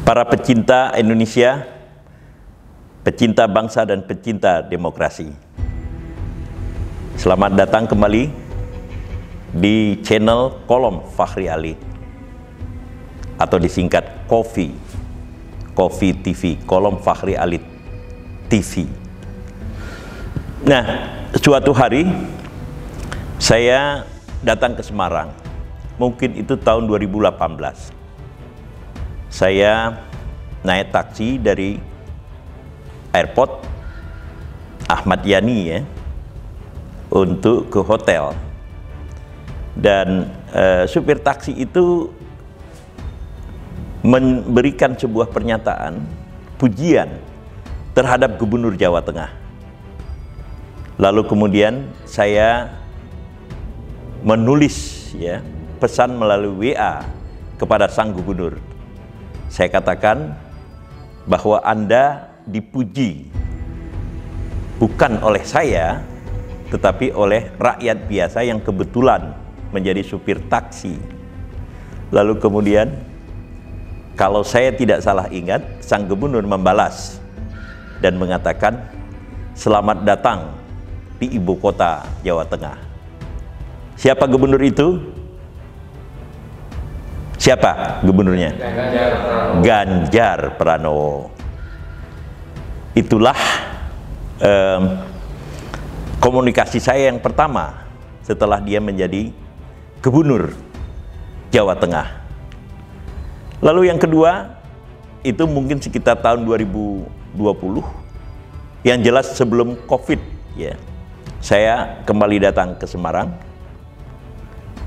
Para pecinta Indonesia, pecinta bangsa dan pecinta demokrasi, selamat datang kembali di channel Kolom Fakhri Ali atau disingkat KOFI TV, Kolom Fakhri Ali TV. Nah, suatu hari saya datang ke Semarang, mungkin itu tahun 2018. Saya naik taksi dari airport Ahmad Yani ya, untuk ke hotel. Dan supir taksi itu memberikan sebuah pernyataan pujian terhadap Gubernur Jawa Tengah. Lalu kemudian saya menulis ya pesan melalui WA kepada sang gubernur. Saya katakan bahwa Anda dipuji bukan oleh saya, tetapi oleh rakyat biasa yang kebetulan menjadi supir taksi. Lalu kemudian, kalau saya tidak salah ingat, sang gubernur membalas dan mengatakan, "Selamat datang di ibu kota Jawa Tengah." Siapa gubernur itu? Siapa gubernurnya? Ganjar Pranowo. Itulah komunikasi saya yang pertama setelah dia menjadi gubernur Jawa Tengah. Lalu yang kedua, itu mungkin sekitar tahun 2020, yang jelas sebelum COVID ya. Saya kembali datang ke Semarang.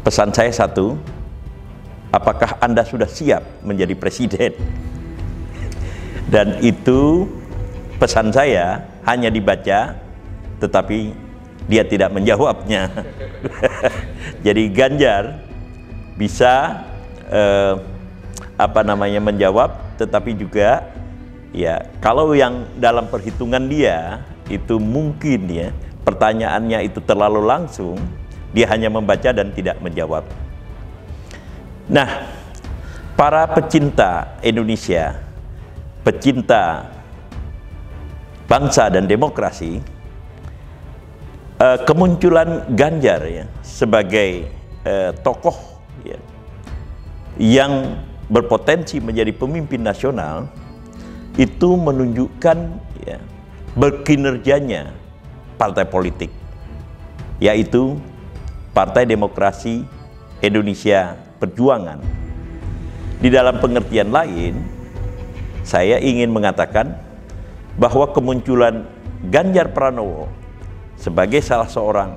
Pesan saya satu, apakah Anda sudah siap menjadi presiden? Dan itu pesan saya hanya dibaca, tetapi dia tidak menjawabnya. Jadi Ganjar bisa menjawab, tetapi juga ya kalau yang dalam perhitungan dia itu mungkin ya pertanyaannya itu terlalu langsung, dia hanya membaca dan tidak menjawab. Nah, para pecinta Indonesia, pecinta bangsa dan demokrasi, kemunculan Ganjar ya sebagai tokoh ya, yang berpotensi menjadi pemimpin nasional itu menunjukkan ya, berkinerjanya partai politik, yaitu Partai Demokrasi Indonesia Perjuangan. Di dalam pengertian lain, saya ingin mengatakan bahwa kemunculan Ganjar Pranowo sebagai salah seorang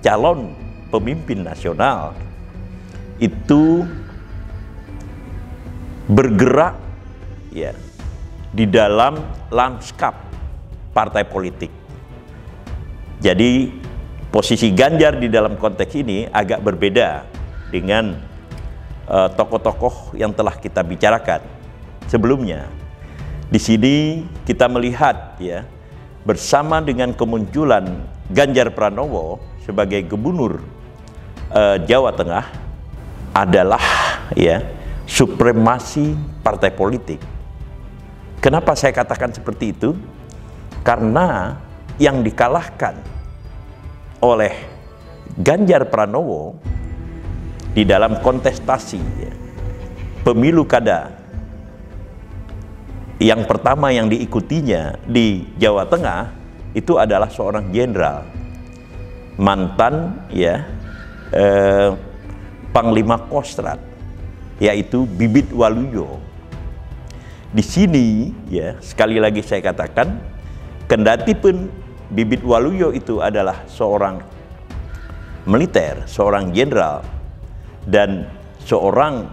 calon pemimpin nasional itu bergerak ya di dalam lanskap partai politik. Jadi posisi Ganjar di dalam konteks ini agak berbeda dengan tokoh-tokoh yang telah kita bicarakan sebelumnya. Di sini kita melihat ya, bersama dengan kemunculan Ganjar Pranowo sebagai gubernur Jawa Tengah adalah ya supremasi partai politik. Kenapa saya katakan seperti itu? Karena yang dikalahkan oleh Ganjar Pranowo di dalam kontestasi ya, pemilu kada yang pertama yang diikutinya di Jawa Tengah itu adalah seorang jenderal, mantan ya Panglima Kostrad, yaitu Bibit Waluyo. Di sini ya sekali lagi saya katakan, kendati pun Bibit Waluyo itu adalah seorang militer, seorang jenderal, dan seorang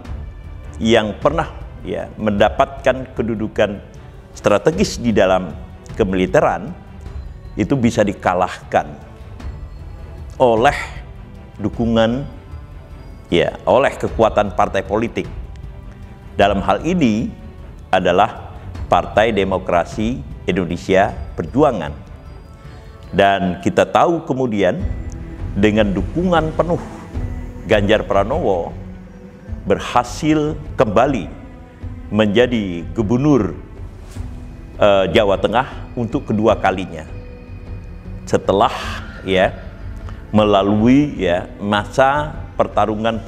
yang pernah ya mendapatkan kedudukan strategis di dalam kemiliteran, itu bisa dikalahkan oleh dukungan ya oleh kekuatan partai politik. Dalam hal ini adalah Partai Demokrasi Indonesia Perjuangan. Dan kita tahu kemudian dengan dukungan penuh Ganjar Pranowo berhasil kembali menjadi gubernur Jawa Tengah untuk kedua kalinya setelah melalui masa pertarungan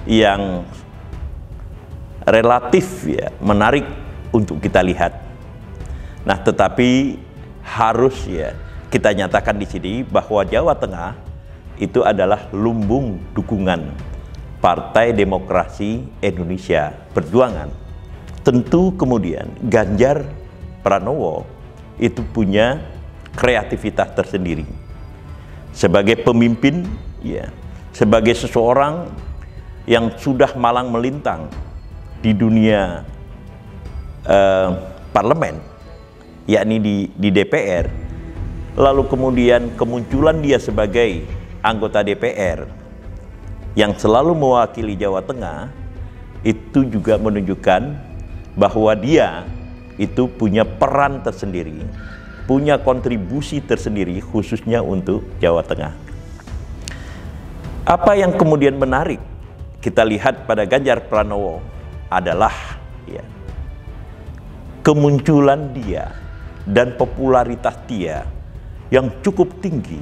yang relatif menarik untuk kita lihat. Nah, tetapi harus kita nyatakan di sini bahwa Jawa Tengah itu adalah lumbung dukungan Partai Demokrasi Indonesia Perjuangan. Tentu kemudian Ganjar Pranowo itu punya kreativitas tersendiri sebagai pemimpin, sebagai seseorang yang sudah malang melintang di dunia parlemen, yakni di DPR, lalu kemudian kemunculan dia sebagai anggota DPR yang selalu mewakili Jawa Tengah, itu juga menunjukkan bahwa dia itu punya peran tersendiri, punya kontribusi tersendiri khususnya untuk Jawa Tengah. Apa yang kemudian menarik kita lihat pada Ganjar Pranowo adalah kemunculan dia dan popularitas dia yang cukup tinggi.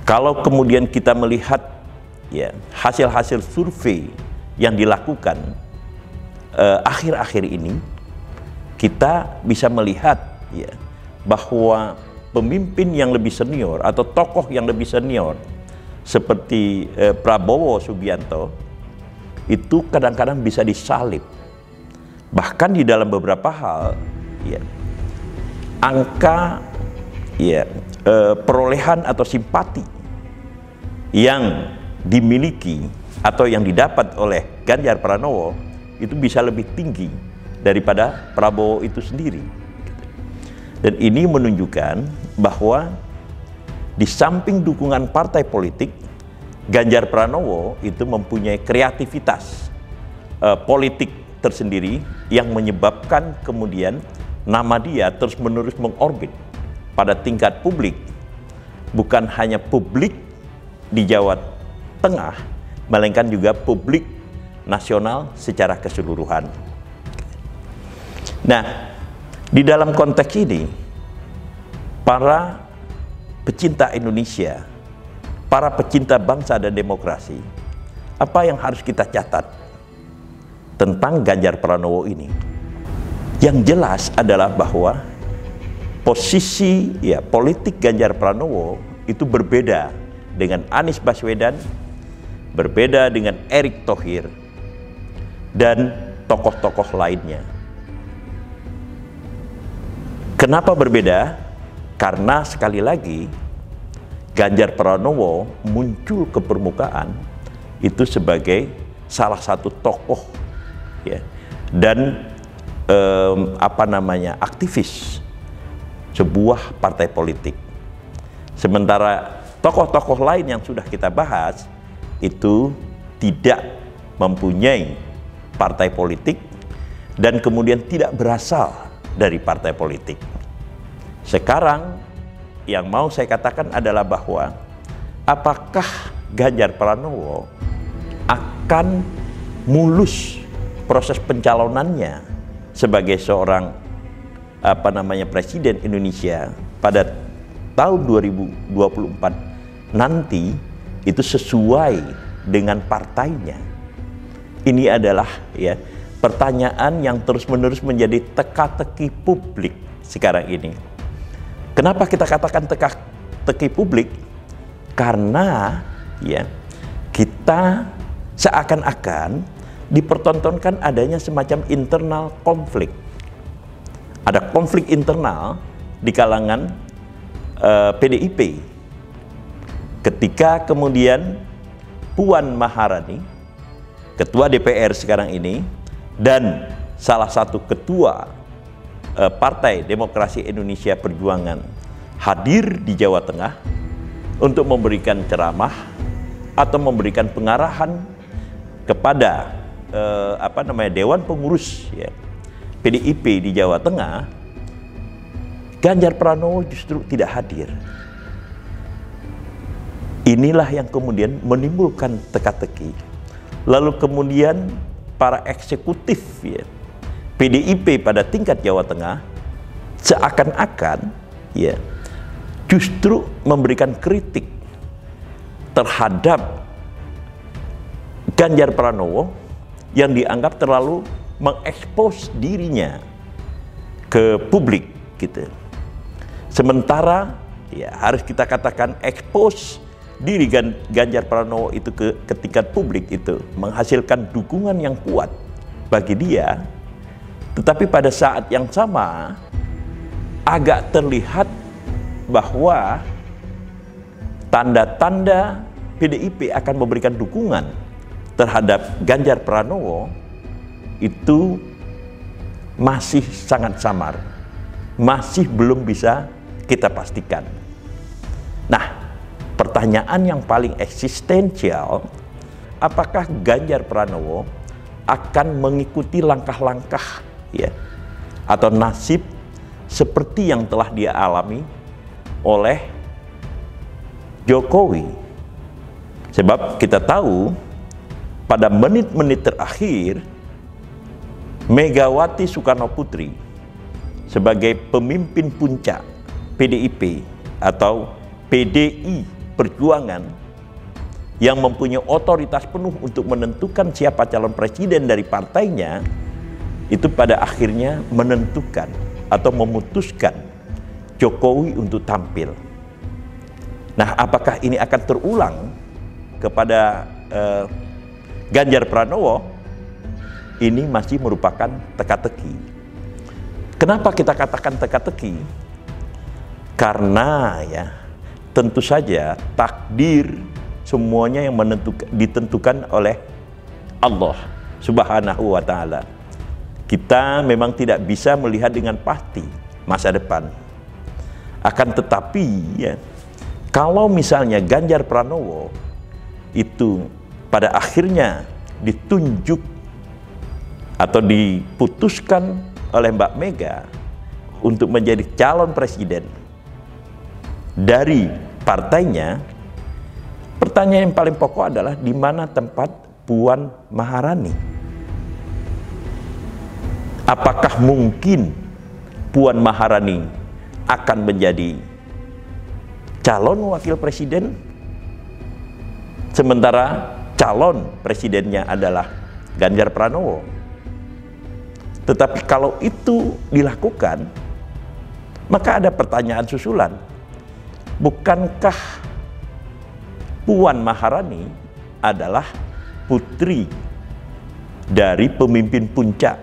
Kalau kemudian kita melihat hasil-hasil survei yang dilakukan akhir-akhir ini, kita bisa melihat bahwa pemimpin yang lebih senior atau tokoh yang lebih senior seperti Prabowo Subianto itu kadang-kadang bisa disalib. Bahkan di dalam beberapa hal angka perolehan atau simpati yang dimiliki atau yang didapat oleh Ganjar Pranowo itu bisa lebih tinggi daripada Prabowo itu sendiri. Dan ini menunjukkan bahwa di samping dukungan partai politik, Ganjar Pranowo itu mempunyai kreativitas politik tersendiri yang menyebabkan kemudian nama dia terus-menerus mengorbit pada tingkat publik, bukan hanya publik di Jawa Tengah, melainkan juga publik nasional secara keseluruhan. Nah, di dalam konteks ini, para pecinta Indonesia, para pecinta bangsa dan demokrasi, apa yang harus kita catat tentang Ganjar Pranowo ini? Yang jelas adalah bahwa posisi politik Ganjar Pranowo itu berbeda dengan Anies Baswedan, berbeda dengan Erick Thohir, dan tokoh-tokoh lainnya. Kenapa berbeda? Karena sekali lagi Ganjar Pranowo muncul ke permukaan itu sebagai salah satu tokoh dan aktivis sebuah partai politik. Sementara tokoh-tokoh lain yang sudah kita bahas itu tidak mempunyai partai politik dan kemudian tidak berasal dari partai politik. Sekarang yang mau saya katakan adalah bahwa apakah Ganjar Pranowo akan mulus proses pencalonannya sebagai seorang presiden Indonesia pada tahun 2024 nanti itu sesuai dengan partainya. Ini adalah pertanyaan yang terus-menerus menjadi teka-teki publik sekarang ini. Kenapa kita katakan teka-teki publik? Karena kita seakan-akan dipertontonkan adanya semacam internal konflik. Ada konflik internal di kalangan PDIP ketika kemudian Puan Maharani, ketua DPR sekarang ini, dan salah satu ketua Partai Demokrasi Indonesia Perjuangan hadir di Jawa Tengah untuk memberikan ceramah atau memberikan pengarahan kepada Dewan Pengurus PDIP di Jawa Tengah, Ganjar Pranowo justru tidak hadir. Inilah yang kemudian menimbulkan teka-teki. Lalu kemudian para eksekutif ya, PDIP pada tingkat Jawa Tengah seakan-akan ya justru memberikan kritik terhadap Ganjar Pranowo yang dianggap terlalu mengekspos dirinya ke publik gitu. Sementara ya harus kita katakan ekspos diri Ganjar Pranowo itu ke tingkat publik itu menghasilkan dukungan yang kuat bagi dia, tetapi pada saat yang sama agak terlihat bahwa tanda-tanda PDIP akan memberikan dukungan terhadap Ganjar Pranowo itu masih sangat samar, masih belum bisa kita pastikan. Nah, pertanyaan yang paling eksistensial, apakah Ganjar Pranowo akan mengikuti langkah-langkah ya atau nasib seperti yang telah dia alami oleh Jokowi? Sebab kita tahu pada menit-menit terakhir Megawati Soekarno Putri sebagai pemimpin puncak PDIP atau PDI Perjuangan yang mempunyai otoritas penuh untuk menentukan siapa calon presiden dari partainya, itu pada akhirnya menentukan atau memutuskan Jokowi untuk tampil. Nah, apakah ini akan terulang kepada Ganjar Pranowo? Ini masih merupakan teka-teki. Kenapa kita katakan teka-teki? Karena ya tentu saja takdir semuanya yang ditentukan oleh Allah Subhanahu wa Ta'ala. Kita memang tidak bisa melihat dengan pasti masa depan. Akan tetapi ya, kalau misalnya Ganjar Pranowo itu pada akhirnya ditunjuk atau diputuskan oleh Mbak Mega untuk menjadi calon presiden dari partainya, pertanyaan yang paling pokok adalah di mana tempat Puan Maharani? Apakah mungkin Puan Maharani akan menjadi calon wakil presiden sementara calon presidennya adalah Ganjar Pranowo? Tetapi kalau itu dilakukan, maka ada pertanyaan susulan. Bukankah Puan Maharani adalah putri dari pemimpin puncak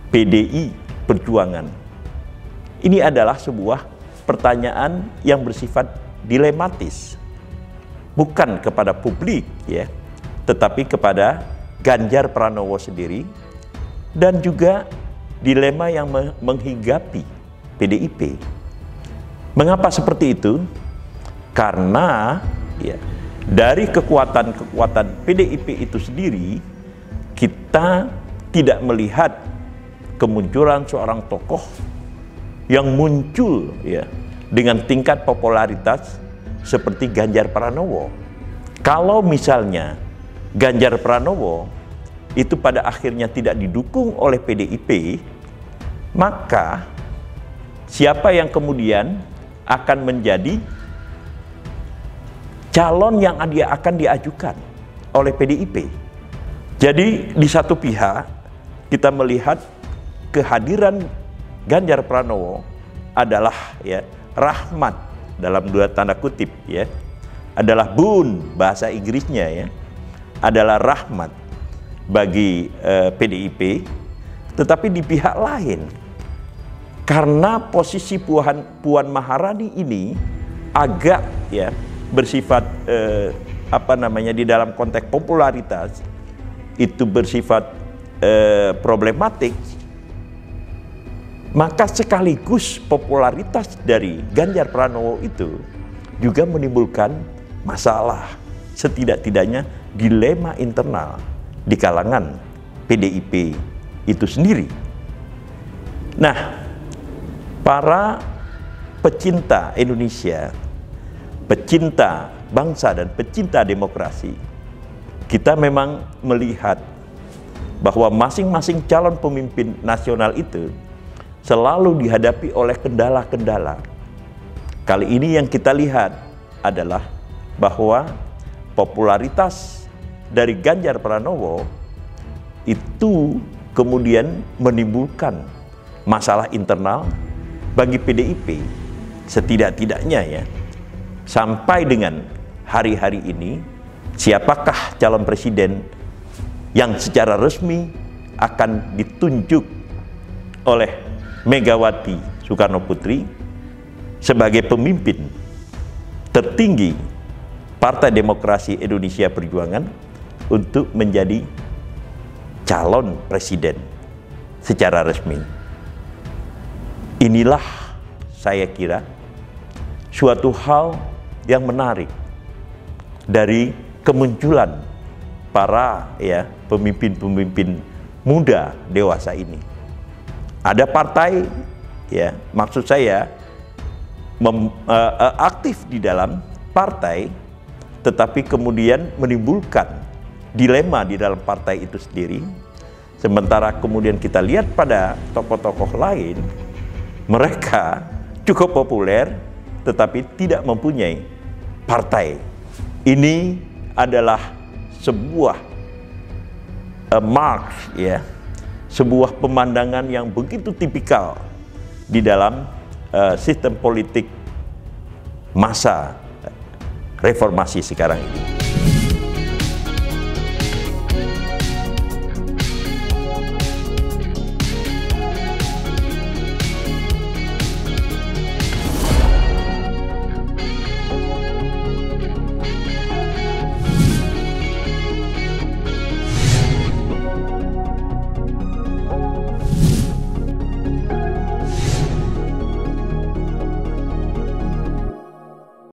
PDI Perjuangan? Ini adalah sebuah pertanyaan yang bersifat dilematis, bukan kepada publik ya, tetapi kepada Ganjar Pranowo sendiri, dan juga dilema yang menghinggapi PDIP. Mengapa seperti itu? Karena ya, dari kekuatan PDIP itu sendiri, kita tidak melihat kemunculan seorang tokoh yang muncul ya dengan tingkat popularitas seperti Ganjar Pranowo. Kalau misalnya Ganjar Pranowo itu pada akhirnya tidak didukung oleh PDIP, maka siapa yang kemudian akan menjadi calon yang dia akan diajukan oleh PDIP? Jadi di satu pihak kita melihat kehadiran Ganjar Pranowo adalah ya rahmat dalam dua tanda kutip ya, adalah boon bahasa Inggrisnya ya, adalah rahmat bagi PDIP. Tetapi di pihak lain, karena posisi Puan Maharani ini agak ya bersifat di dalam konteks popularitas itu bersifat problematik, maka sekaligus popularitas dari Ganjar Pranowo itu juga menimbulkan masalah, setidak-tidaknya dilema internal di kalangan PDIP itu sendiri. Nah, para pecinta Indonesia, pecinta bangsa dan pecinta demokrasi, kita memang melihat bahwa masing-masing calon pemimpin nasional itu selalu dihadapi oleh kendala-kendala. Kali ini yang kita lihat adalah bahwa popularitas dari Ganjar Pranowo itu kemudian menimbulkan masalah internal bagi PDIP. Setidak-tidaknya ya, sampai dengan hari-hari ini, siapakah calon presiden yang secara resmi akan ditunjuk oleh Megawati Soekarno Putri sebagai pemimpin tertinggi Partai Demokrasi Indonesia Perjuangan untuk menjadi calon presiden secara resmi. Inilah saya kira suatu hal yang menarik dari kemunculan para pemimpin-pemimpin muda dewasa ini. Ada partai maksud saya aktif di dalam partai, tetapi kemudian menimbulkan dilema di dalam partai itu sendiri. Sementara kemudian kita lihat pada tokoh-tokoh lain, mereka cukup populer tetapi tidak mempunyai partai. Ini adalah sebuah mark sebuah pemandangan yang begitu tipikal di dalam sistem politik masa reformasi sekarang ini.